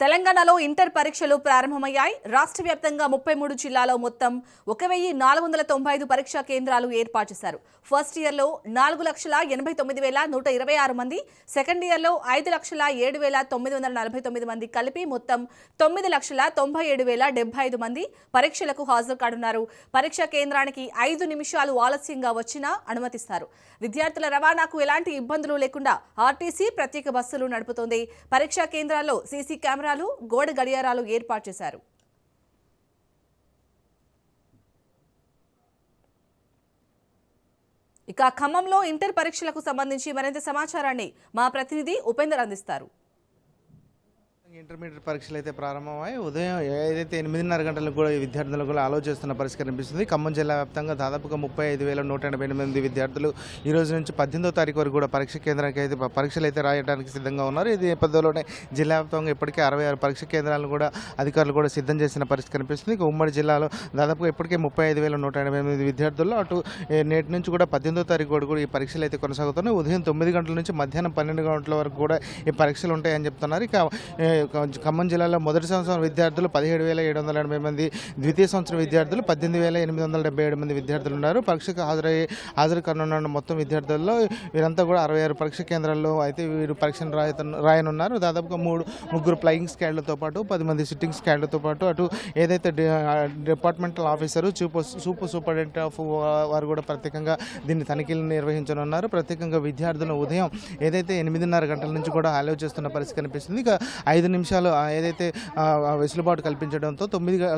తెలంగాణలో ఇంటర్ పరీక్షలు ప్రారంభమయ్యాయి. రాష్ట్ర వ్యాప్తంగా 33 జిల్లాల్లో మొత్తం 1495 పరీక్షా కేంద్రాలు ఏర్పాటు చేశారు. ఫస్ట్ ఇయర్లో 4,89,126 మంది, సెకండ్ ఇయర్లో 5,07,949 మంది కలిపి మొత్తం 9,97,075 మంది పరీక్షలకు హాజరు కానున్నారు. పరీక్షా కేంద్రానికి 5 నిమిషాలు ఆలస్యంగా వచ్చినా అనుమతిస్తారు. విద్యార్థుల రవాణాకు ఎలాంటి ఇబ్బందులు లేకుండా ఆర్టీసీ ప్రత్యేక బస్సులు నడుపుతోంది. పరీక్షా కేంద్రాల్లో సీసీ కెమెరాలు, గోడ గడియారాలు ఏర్పాటు చేశారు. ఇక ఖమ్మంలో ఇంటర్ పరీక్షలకు సంబంధించి మరింత సమాచారాన్ని మా ప్రతినిధి ఉపేందర్ అందిస్తారు. ఇంటర్మీడియట్ పరీక్షలు అయితే ప్రారంభమై ఉదయం ఏదైతే 8:30 గంటలకు కూడా విద్యార్థులకు కూడా ఆలోచిస్తున్న పరిస్థితి కనిపిస్తుంది. ఖమ్మం జిల్లా వ్యాప్తంగా దాదాపుగా 35,188 విద్యార్థులు ఈ రోజు నుంచి 18వ తారీఖు వరకు కూడా పరీక్ష కేంద్రానికి అయితే పరీక్షలు అయితే రాయడానికి సిద్ధంగా ఉన్నారు. ఇది నేపథ్యంలోనే జిల్లా వ్యాప్తంగా ఇప్పటికే 66 పరీక్ష కేంద్రాలను కూడా అధికారులు కూడా సిద్ధం చేసిన పరిస్థితి కనిపిస్తుంది. ఉమ్మడి జిల్లాలో దాదాపుగా ఇప్పటికే 35,188 విద్యార్థులు అటు నేటి నుంచి కూడా 18వ తారీఖు వరకు కూడా ఈ పరీక్షలు అయితే కొనసాగుతున్నాయి. ఉదయం 9 గంటల నుంచి మధ్యాహ్నం 12 గంటల వరకు కూడా ఈ పరీక్షలు ఉంటాయని చెప్తున్నారు. ఇక ఖమ్మం జిల్లాలో మొదటి సంవత్సరం విద్యార్థులు 17,780 మంది, ద్వితీయ సంవత్సరం విద్యార్థులు 18,877 మంది విద్యార్థులు ఉన్నారు. పరీక్షకు హాజరు కానున్న మొత్తం విద్యార్థుల్లో వీరంతా కూడా 66 పరీక్ష కేంద్రాల్లో అయితే వీరు పరీక్షను రాయనున్నారు. దాదాపుగా ముగ్గురు ఫ్లయింగ్ స్క్వాడ్లతో పాటు 10 మంది సిట్టింగ్ స్క్వాడ్లతో పాటు అటు ఏదైతే డిపార్ట్మెంటల్ ఆఫీసరు సూపరింటెండెంట్ ఆఫ్ వారు కూడా ప్రత్యేకంగా దీన్ని తనిఖీలు నిర్వహించనున్నారు. ప్రత్యేకంగా విద్యార్థులు ఉదయం ఏదైతే 8:30 గంటల నుంచి కూడా అలౌ చేస్తున్న పరిస్థితి కనిపిస్తుంది. ఇక 5 నిమిషాలు ఏదైతే వెసులుబాటు కల్పించడంతో 9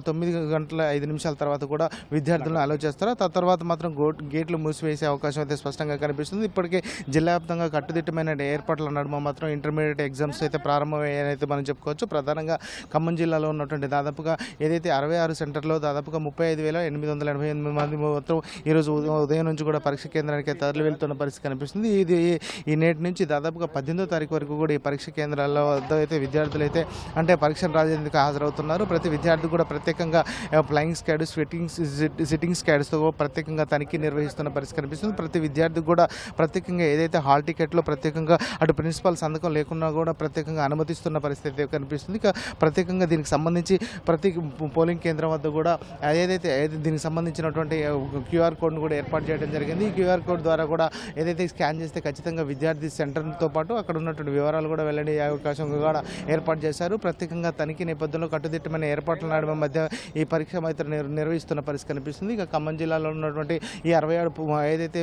గంటల 5 నిమిషాల తర్వాత కూడా విద్యార్థులను అలౌ చేస్తారో తర్వాత మాత్రం గేట్లు మూసివేసే అవకాశం అయితే స్పష్టంగా కనిపిస్తుంది. ఇప్పటికే జిల్లా వ్యాప్తంగా కట్టుదిట్టమైన ఏర్పాట్ల నడుమ మాత్రం ఇంటర్మీడియట్ ఎగ్జామ్స్ అయితే ప్రారంభమయ్యాయని మనం చెప్పుకోవచ్చు. ప్రధానంగా ఖమ్మం జిల్లాలో ఉన్నటువంటి దాదాపుగా ఏదైతే 66 సెంటర్లో దాదాపుగా 35,888 మంది మొత్తం ఈరోజు ఉదయం నుంచి కూడా పరీక్ష కేంద్రానికి తరలి వెళ్తున్న పరిస్థితి కనిపిస్తుంది. ఇది ఈ నేటి నుంచి దాదాపుగా 18వ తారీఖు వరకు కూడా ఈ పరీక్ష కేంద్రాల్లో వద్ద అయితే విద్యార్థులు అయితే అంటే పరీక్షలు రాసేందుకు హాజరవుతున్నారు. ప్రతి విద్యార్థి కూడా ప్రత్యేకంగా ఫ్లయింగ్ స్క్వాడ్, సిట్టింగ్ స్క్వాడ్స్తో ప్రత్యేకంగా తనిఖీ నిర్వహిస్తున్న పరిస్థితి కనిపిస్తుంది. ప్రతి విద్యార్థి కూడా ప్రత్యేకంగా ఏదైతే హాల్ టికెట్లో ప్రత్యేకంగా అటు ప్రిన్సిపల్ సంతకం లేకున్నా కూడా ప్రత్యేకంగా అనుమతిస్తున్న పరిస్థితి కనిపిస్తుంది. ఇక ప్రత్యేకంగా దీనికి సంబంధించి ప్రతి పోలింగ్ కేంద్రం వద్ద కూడా ఏదైతే దీనికి సంబంధించినటువంటి క్యూఆర్ కోడ్ను కూడా ఏర్పాటు చేయడం జరిగింది. ఈ క్యూఆర్ కోడ్ ద్వారా కూడా ఏదైతే స్కాన్ చేస్తే ఖచ్చితంగా విద్యార్థి సెంటర్తో పాటు అక్కడ ఉన్నటువంటి వివరాలు కూడా వెల్లడి అవకాశం కూడా ఏర్పాటు చేశారు. ప్రత్యేకంగా తనిఖీ నేపథ్యంలో కట్టుదిట్టమైన ఏర్పాట్ల నడుమ మధ్య ఈ పరీక్ష అయితే నిర్వహిస్తున్న పరిస్థితి కనిపిస్తుంది. ఇక ఖమ్మం జిల్లాలో ఉన్నటువంటి ఈ 67 ఏదైతే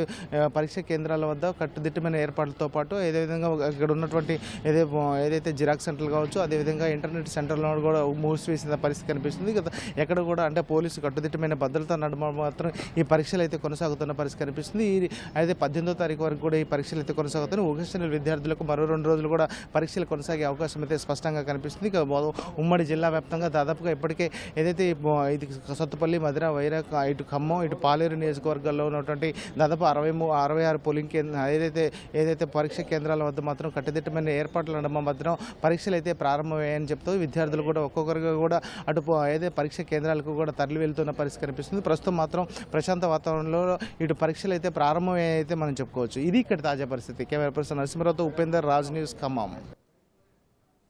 పరీక్ష కేంద్రాల వద్ద కట్టుదిట్టమైన ఏర్పాట్లతో పాటు అదేవిధంగా ఇక్కడ ఉన్నటువంటి ఏదైతే జిరాక్స్ సెంటర్లు కావచ్చు, అదేవిధంగా ఇంటర్నెట్ సెంటర్లో కూడా మూసివేసిన పరిస్థితి కనిపిస్తుంది. ఎక్కడ కూడా అంటే పోలీసు కట్టుదిట్టమైన భద్రత నడుమ మాత్రం ఈ పరీక్షలు అయితే కొనసాగుతున్న పరిస్థితి కనిపిస్తుంది. అయితే 18వ తారీఖు వరకు కూడా ఈ పరీక్షలు అయితే కొనసాగుతున్నాయి. వొకేషనల్ విద్యార్థులకు మరో 2 రోజులు కూడా పరీక్షలు కొనసాగే అవకాశం అయితే స్పష్టంగా కనిపిస్తుంది. ఇక ఉమ్మడి జిల్లా వ్యాప్తంగా దాదాపుగా ఇప్పటికే ఏదైతే ఇది సత్తుపల్లి, మధిర, వైరాగ్, ఇటు ఖమ్మం, ఇటు పాలేరు నియోజకవర్గాల్లో ఉన్నటువంటి దాదాపు 66 పోలింగ్ ఏదైతే పరీక్ష కేంద్రాల వద్ద మాత్రం కట్టుదిట్టమైన ఏర్పాట్ల నడుమ మాత్రం పరీక్షలు అయితే ప్రారంభమయ్యాయని చెప్తూ విద్యార్థులు కూడా ఒక్కొక్కరుగా కూడా అటు ఏదైతే పరీక్ష కేంద్రాలకు కూడా తరలి వెళ్తున్న పరిస్థితి కనిపిస్తుంది. ప్రస్తుతం మాత్రం ప్రశాంత వాతావరణంలో ఇటు పరీక్షలు అయితే ప్రారంభమయ్యాయితే మనం చెప్పుకోవచ్చు. ఇది ఇక్కడ తాజా పరిస్థితి. కెమెరా పర్సన్ నరసింహరావుతో ఉపేందర్, రాజ్ న్యూస్, ఖమ్మం.